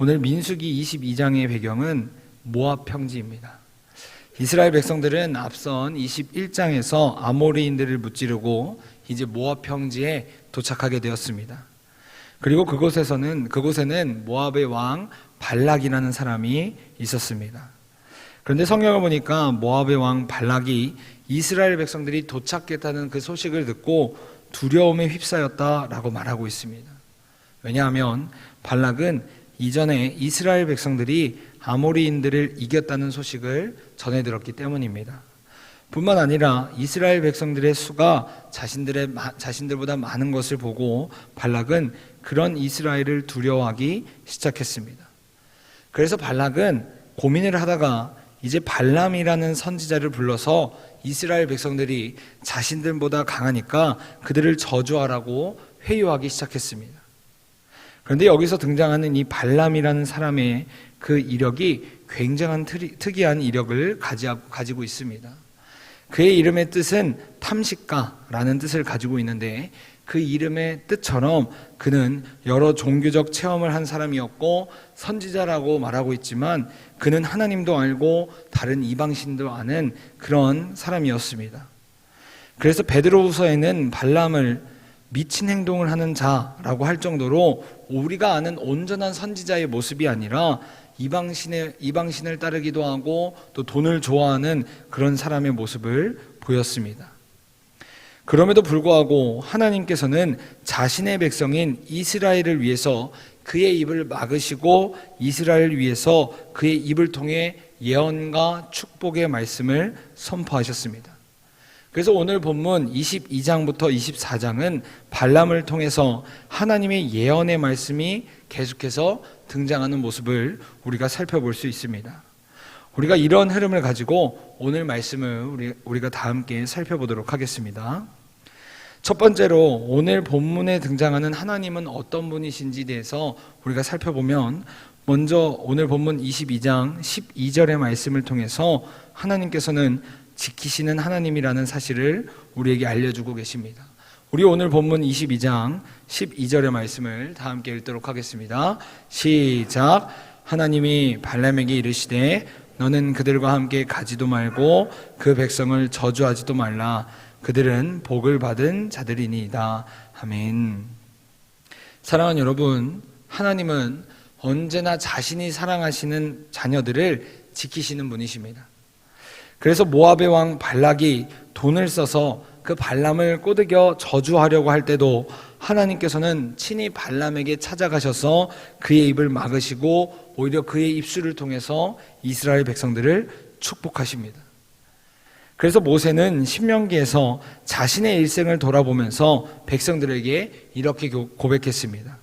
오늘 민수기 22장의 배경은 모압 평지입니다. 이스라엘 백성들은 앞선 21장에서 아모리인들을 무찌르고 이제 모압 평지에 도착하게 되었습니다. 그리고 그곳에는 모압의 왕 발락이라는 사람이 있었습니다. 그런데 성경을 보니까 모압의 왕 발락이 이스라엘 백성들이 도착했다는 그 소식을 듣고 두려움에 휩싸였다라고 말하고 있습니다. 왜냐하면 발락은 이전에 이스라엘 백성들이 아모리인들을 이겼다는 소식을 전해 들었기 때문입니다. 뿐만 아니라 이스라엘 백성들의 수가 자신들보다 많은 것을 보고 발락은 그런 이스라엘을 두려워하기 시작했습니다. 그래서 발락은 고민을 하다가 이제 발람이라는 선지자를 불러서 이스라엘 백성들이 자신들보다 강하니까 그들을 저주하라고 회유하기 시작했습니다. 그런데 여기서 등장하는 이 발람이라는 사람의 그 이력이 굉장한 특이한 이력을 가지고 있습니다. 그의 이름의 뜻은 탐식가라는 뜻을 가지고 있는데 그 이름의 뜻처럼 그는 여러 종교적 체험을 한 사람이었고 선지자라고 말하고 있지만 그는 하나님도 알고 다른 이방신도 아는 그런 사람이었습니다. 그래서 베드로후서에는 발람을 미친 행동을 하는 자라고 할 정도로 우리가 아는 온전한 선지자의 모습이 아니라 이방신을 따르기도 하고 또 돈을 좋아하는 그런 사람의 모습을 보였습니다. 그럼에도 불구하고 하나님께서는 자신의 백성인 이스라엘을 위해서 그의 입을 막으시고 이스라엘을 위해서 그의 입을 통해 예언과 축복의 말씀을 선포하셨습니다. 그래서 오늘 본문 22장부터 24장은 발람을 통해서 하나님의 예언의 말씀이 계속해서 등장하는 모습을 우리가 살펴볼 수 있습니다. 우리가 이런 흐름을 가지고 오늘 말씀을 우리가 다 함께 살펴보도록 하겠습니다. 첫 번째로 오늘 본문에 등장하는 하나님은 어떤 분이신지에 대해서 우리가 살펴보면 먼저 오늘 본문 22장 12절의 말씀을 통해서 하나님께서는 지키시는 하나님이라는 사실을 우리에게 알려주고 계십니다. 우리 오늘 본문 22장 12절의 말씀을 다 함께 읽도록 하겠습니다. 시작. 하나님이 발람에게 이르시되 너는 그들과 함께 가지도 말고 그 백성을 저주하지도 말라. 그들은 복을 받은 자들이니이다. 아멘. 사랑하는 여러분, 하나님은 언제나 자신이 사랑하시는 자녀들을 지키시는 분이십니다. 그래서 모압의 왕 발락이 돈을 써서 그 발람을 꼬드겨 저주하려고 할 때도 하나님께서는 친히 발람에게 찾아가셔서 그의 입을 막으시고 오히려 그의 입술을 통해서 이스라엘 백성들을 축복하십니다. 그래서 모세는 신명기에서 자신의 일생을 돌아보면서 백성들에게 이렇게 고백했습니다.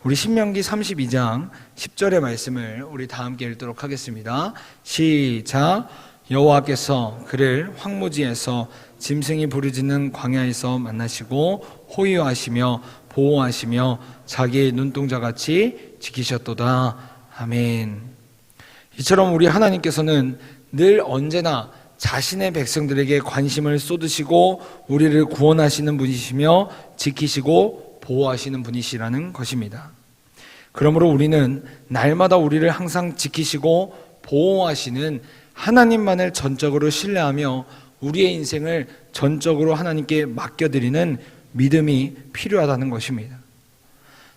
우리 신명기 32장 10절의 말씀을 우리 다 함께 읽도록 하겠습니다. 시작. 여호와께서 그를 황무지에서 짐승이 부르짖는 광야에서 만나시고 호위하시며 보호하시며 자기의 눈동자같이 지키셨도다. 아멘. 이처럼 우리 하나님께서는 늘 언제나 자신의 백성들에게 관심을 쏟으시고 우리를 구원하시는 분이시며 지키시고 보호하시는 분이시라는 것입니다. 그러므로 우리는 날마다 우리를 항상 지키시고 보호하시는 하나님만을 전적으로 신뢰하며 우리의 인생을 전적으로 하나님께 맡겨드리는 믿음이 필요하다는 것입니다.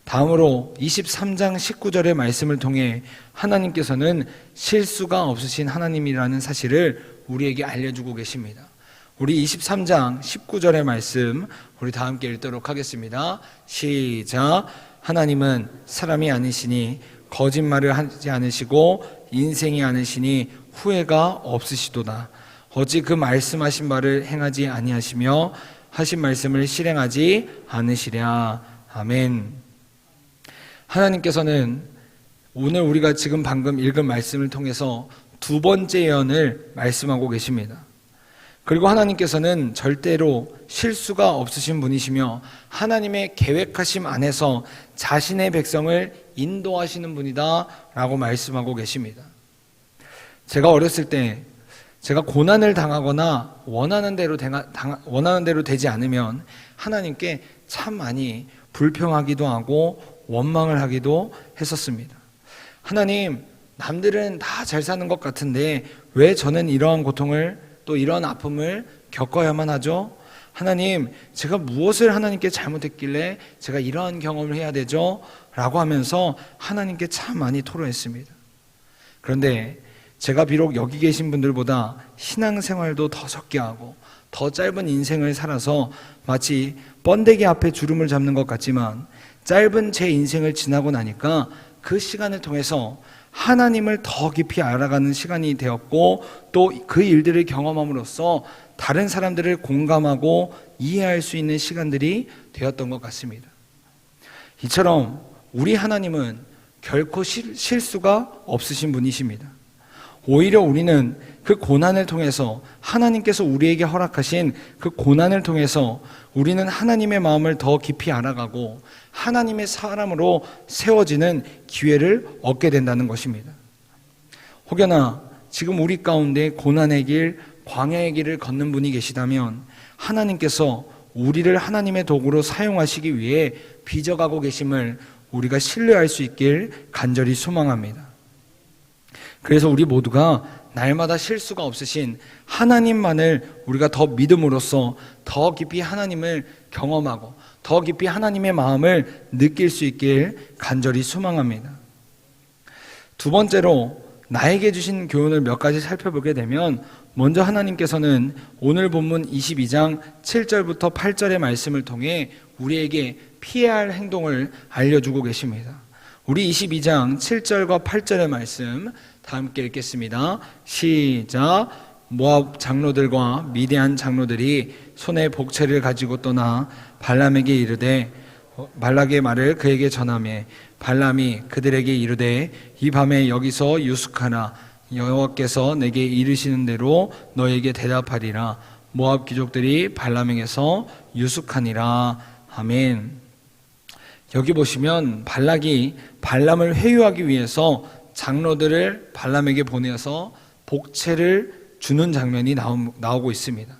다음으로 23장 19절의 말씀을 통해 하나님께서는 실수가 없으신 하나님이라는 사실을 우리에게 알려주고 계십니다. 우리 23장 19절의 말씀 우리 다 함께 읽도록 하겠습니다. 시작. 하나님은 사람이 아니시니 거짓말을 하지 않으시고 인생이 아니시니 후회가 없으시도다. 어찌 그 말씀하신 바를 행하지 아니하시며 하신 말씀을 실행하지 않으시랴. 아멘. 하나님께서는 오늘 우리가 지금 방금 읽은 말씀을 통해서 두 번째 예언을 말씀하고 계십니다. 그리고 하나님께서는 절대로 실수가 없으신 분이시며 하나님의 계획하심 안에서 자신의 백성을 인도하시는 분이다 라고 말씀하고 계십니다. 제가 어렸을 때 제가 고난을 당하거나 원하는 대로 되지 않으면 하나님께 참 많이 불평하기도 하고 원망을 하기도 했었습니다. 하나님, 남들은 다 잘 사는 것 같은데 왜 저는 이러한 고통을 또 이런 아픔을 겪어야만 하죠? 하나님, 제가 무엇을 하나님께 잘못했길래 제가 이러한 경험을 해야 되죠? 라고 하면서 하나님께 참 많이 토로했습니다. 그런데 제가 비록 여기 계신 분들보다 신앙생활도 더 적게 하고 더 짧은 인생을 살아서 마치 번데기 앞에 주름을 잡는 것 같지만 짧은 제 인생을 지나고 나니까 그 시간을 통해서 하나님을 더 깊이 알아가는 시간이 되었고 또 그 일들을 경험함으로써 다른 사람들을 공감하고 이해할 수 있는 시간들이 되었던 것 같습니다. 이처럼 우리 하나님은 결코 실수가 없으신 분이십니다. 오히려 우리는 그 고난을 통해서 하나님께서 우리에게 허락하신 그 고난을 통해서 우리는 하나님의 마음을 더 깊이 알아가고 하나님의 사람으로 세워지는 기회를 얻게 된다는 것입니다. 혹여나 지금 우리 가운데 고난의 길, 광야의 길을 걷는 분이 계시다면 하나님께서 우리를 하나님의 도구로 사용하시기 위해 빚어가고 계심을 우리가 신뢰할 수 있길 간절히 소망합니다. 그래서 우리 모두가 날마다 실수가 없으신 하나님만을 우리가 더 믿음으로써 더 깊이 하나님을 경험하고 더 깊이 하나님의 마음을 느낄 수 있길 간절히 소망합니다. 두 번째로 나에게 주신 교훈을 몇 가지 살펴보게 되면 먼저 하나님께서는 오늘 본문 22장 7절부터 8절의 말씀을 통해 우리에게 피해야 할 행동을 알려주고 계십니다. 우리 22장 7절과 8절의 말씀 다 함께 읽겠습니다. 시작. 모압 장로들과 미디안 장로들이 손에 복채를 가지고 떠나 발람에게 이르되 발락의 말을 그에게 전하매 발람이 그들에게 이르되 이 밤에 여기서 유숙하나 여호와께서 내게 이르시는 대로 너에게 대답하리라. 모압 귀족들이 발람에게서 유숙하니라. 아멘. 여기 보시면 발락이 발람을 회유하기 위해서 장로들을 발람에게 보내서 복채를 주는 장면이 나오고 있습니다.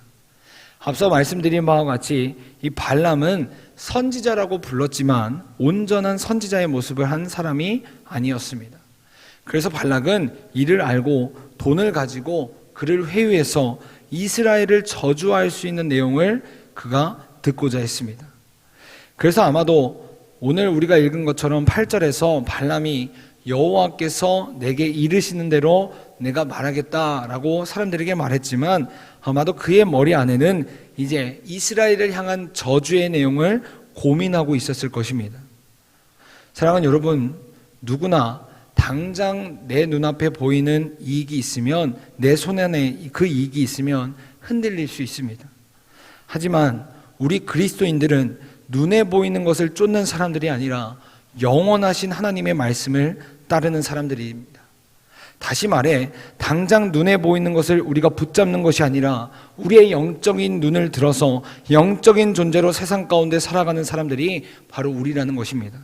앞서 말씀드린 바와 같이 이 발람은 선지자라고 불렀지만 온전한 선지자의 모습을 한 사람이 아니었습니다. 그래서 발락은 이를 알고 돈을 가지고 그를 회유해서 이스라엘을 저주할 수 있는 내용을 그가 듣고자 했습니다. 그래서 아마도 오늘 우리가 읽은 것처럼 8절에서 발람이 여호와께서 내게 이르시는 대로 내가 말하겠다라고 사람들에게 말했지만 아마도 그의 머리 안에는 이제 이스라엘을 향한 저주의 내용을 고민하고 있었을 것입니다. 사랑하는 여러분, 누구나 당장 내 눈앞에 보이는 이익이 있으면, 내 손 안에 그 이익이 있으면 흔들릴 수 있습니다. 하지만 우리 그리스도인들은 눈에 보이는 것을 쫓는 사람들이 아니라 영원하신 하나님의 말씀을 따르는 사람들입니다. 다시 말해 당장 눈에 보이는 것을 우리가 붙잡는 것이 아니라 우리의 영적인 눈을 들어서 영적인 존재로 세상 가운데 살아가는 사람들이 바로 우리라는 것입니다.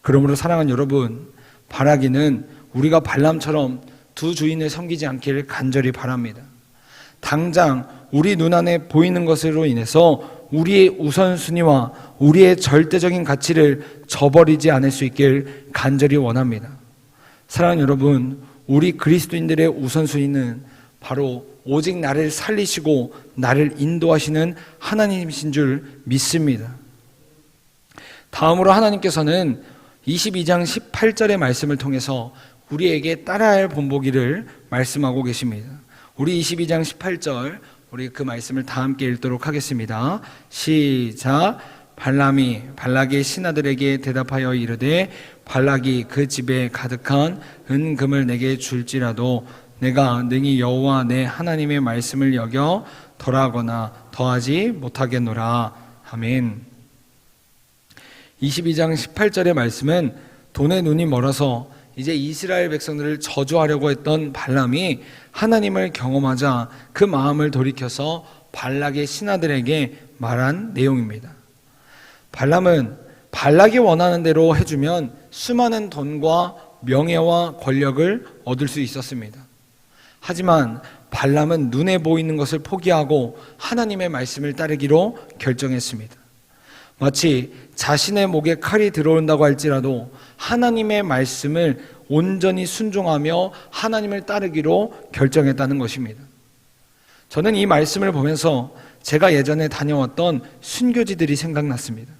그러므로 사랑하는 여러분, 바라기는 우리가 발람처럼 두 주인을 섬기지 않기를 간절히 바랍니다. 당장 우리 눈안에 보이는 것으로 인해서 우리의 우선순위와 우리의 절대적인 가치를 저버리지 않을 수 있길 간절히 원합니다. 사랑하는 여러분, 우리 그리스도인들의 우선순위는 바로 오직 나를 살리시고 나를 인도하시는 하나님이신 줄 믿습니다. 다음으로 하나님께서는 22장 18절의 말씀을 통해서 우리에게 따라야 할 본보기를 말씀하고 계십니다. 우리 22장 18절, 우리 그 말씀을 다 함께 읽도록 하겠습니다. 시작. 발람이 발락의 신하들에게 대답하여 이르되 발락이 그 집에 가득한 은금을 내게 줄지라도 내가 능히 여호와 내 하나님의 말씀을 여겨 덜하거나 더하지 못하겠노라. 아멘. 22장 18절의 말씀은 돈의 눈이 멀어서 이제 이스라엘 백성들을 저주하려고 했던 발람이 하나님을 경험하자 그 마음을 돌이켜서 발락의 신하들에게 말한 내용입니다. 발람은 발락이 원하는 대로 해주면 수많은 돈과 명예와 권력을 얻을 수 있었습니다. 하지만 발람은 눈에 보이는 것을 포기하고 하나님의 말씀을 따르기로 결정했습니다. 마치 자신의 목에 칼이 들어온다고 할지라도 하나님의 말씀을 온전히 순종하며 하나님을 따르기로 결정했다는 것입니다. 저는 이 말씀을 보면서 제가 예전에 다녀왔던 순교지들이 생각났습니다.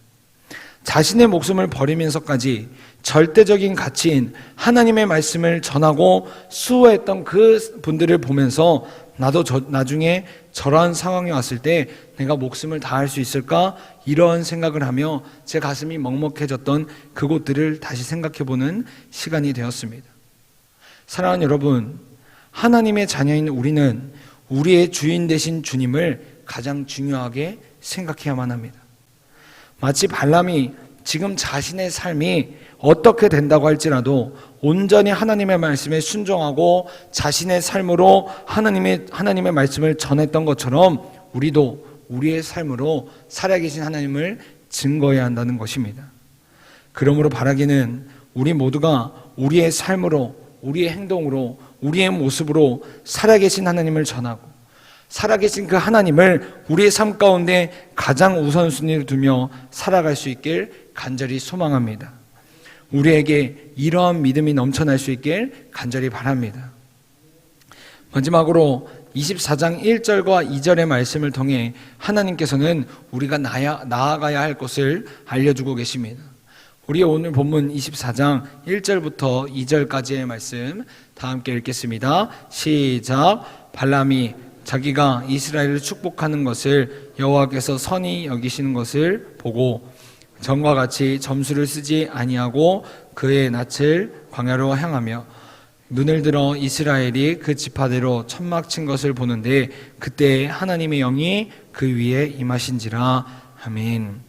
자신의 목숨을 버리면서까지 절대적인 가치인 하나님의 말씀을 전하고 수호했던 그 분들을 보면서 나도 나중에 저러한 상황이 왔을 때 내가 목숨을 다할 수 있을까? 이런 생각을 하며 제 가슴이 먹먹해졌던 그곳들을 다시 생각해보는 시간이 되었습니다. 사랑하는 여러분, 하나님의 자녀인 우리는 우리의 주인 되신 주님을 가장 중요하게 생각해야만 합니다. 마치 발람이 지금 자신의 삶이 어떻게 된다고 할지라도 온전히 하나님의 말씀에 순종하고 자신의 삶으로 하나님의 말씀을 전했던 것처럼 우리도 우리의 삶으로 살아계신 하나님을 증거해야 한다는 것입니다. 그러므로 바라기는 우리 모두가 우리의 삶으로, 우리의 행동으로, 우리의 모습으로 살아계신 하나님을 전하고 살아계신 그 하나님을 우리의 삶 가운데 가장 우선순위를 두며 살아갈 수 있길 간절히 소망합니다. 우리에게 이러한 믿음이 넘쳐날 수 있길 간절히 바랍니다. 마지막으로 24장 1절과 2절의 말씀을 통해 하나님께서는 우리가 나아가야 할 것을 알려주고 계십니다. 우리 오늘 본문 24장 1절부터 2절까지의 말씀 다 함께 읽겠습니다. 시작. 발람이 자기가 이스라엘을 축복하는 것을 여호와께서 선히 여기시는 것을 보고 전과 같이 점수를 쓰지 아니하고 그의 낯을 광야로 향하며 눈을 들어 이스라엘이 그 지파대로 천막 친 것을 보는데 그때 하나님의 영이 그 위에 임하신지라. 아멘.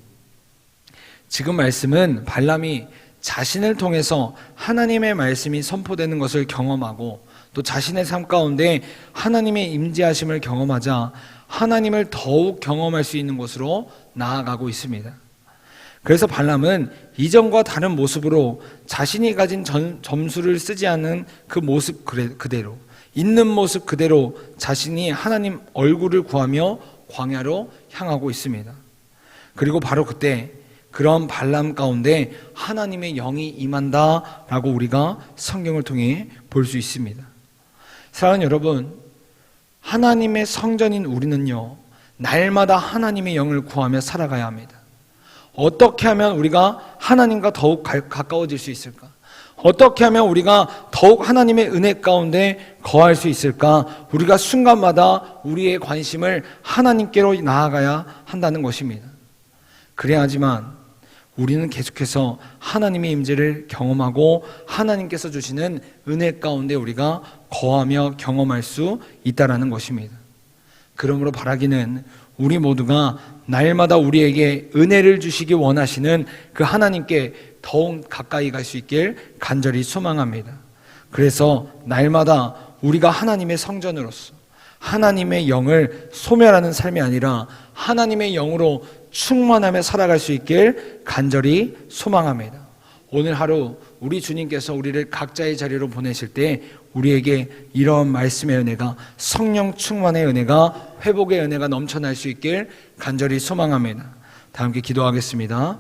지금 말씀은 발람이 자신을 통해서 하나님의 말씀이 선포되는 것을 경험하고 또 자신의 삶 가운데 하나님의 임재하심을 경험하자 하나님을 더욱 경험할 수 있는 곳으로 나아가고 있습니다. 그래서 발람은 이전과 다른 모습으로 자신이 가진 점수를 쓰지 않는 그 모습 그대로, 있는 모습 그대로 자신이 하나님 얼굴을 구하며 광야로 향하고 있습니다. 그리고 바로 그때 그런 발람 가운데 하나님의 영이 임한다라고 우리가 성경을 통해 볼 수 있습니다. 사랑하는 여러분, 하나님의 성전인 우리는요, 날마다 하나님의 영을 구하며 살아가야 합니다. 어떻게 하면 우리가 하나님과 더욱 가까워질 수 있을까? 어떻게 하면 우리가 더욱 하나님의 은혜 가운데 거할 수 있을까? 우리가 순간마다 우리의 관심을 하나님께로 나아가야 한다는 것입니다. 그래야지만 우리는 계속해서 하나님의 임재를 경험하고 하나님께서 주시는 은혜 가운데 우리가 거하며 경험할 수 있다라는 것입니다. 그러므로 바라기는 우리 모두가 날마다 우리에게 은혜를 주시기 원하시는 그 하나님께 더욱 가까이 갈 수 있길 간절히 소망합니다. 그래서 날마다 우리가 하나님의 성전으로서 하나님의 영을 소멸하는 삶이 아니라 하나님의 영으로 충만하며 살아갈 수 있길 간절히 소망합니다. 오늘 하루 우리 주님께서 우리를 각자의 자리로 보내실 때 우리에게 이런 말씀의 은혜가, 성령 충만의 은혜가, 회복의 은혜가 넘쳐날 수 있길 간절히 소망합니다. 다 함께 기도하겠습니다.